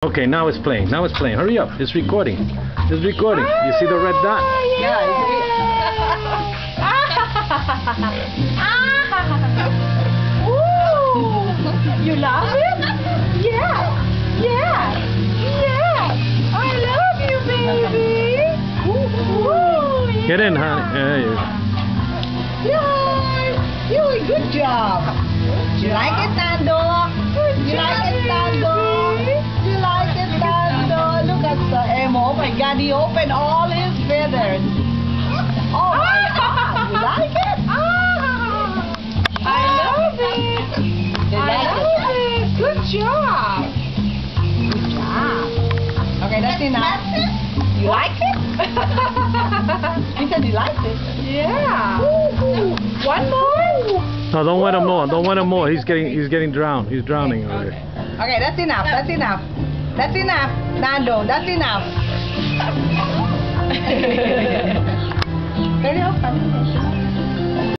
Okay, now it's playing. Now it's playing. Hurry up. It's recording. It's recording. You see the red dot? Yeah. Ooh, you love it? Yeah. Yeah. Yeah. I love you, baby. Ooh. Get in, honey. There you go. Yeah. You good job. You like it, Nando? You like it, Nando? You like it, Nando? Look at the Emo. Oh my God, he opened all his feathers. Oh my God, you like it? I love it. I love it. Good job. Good job. Okay, that's enough. You like it? He said he liked it. Yeah. Ooh. One more? No, don't wet him more. Don't wet him more. He's getting drowned. He's drowning already. Okay, that's enough. That's enough. That's enough, Nando. That's enough. Turn it off.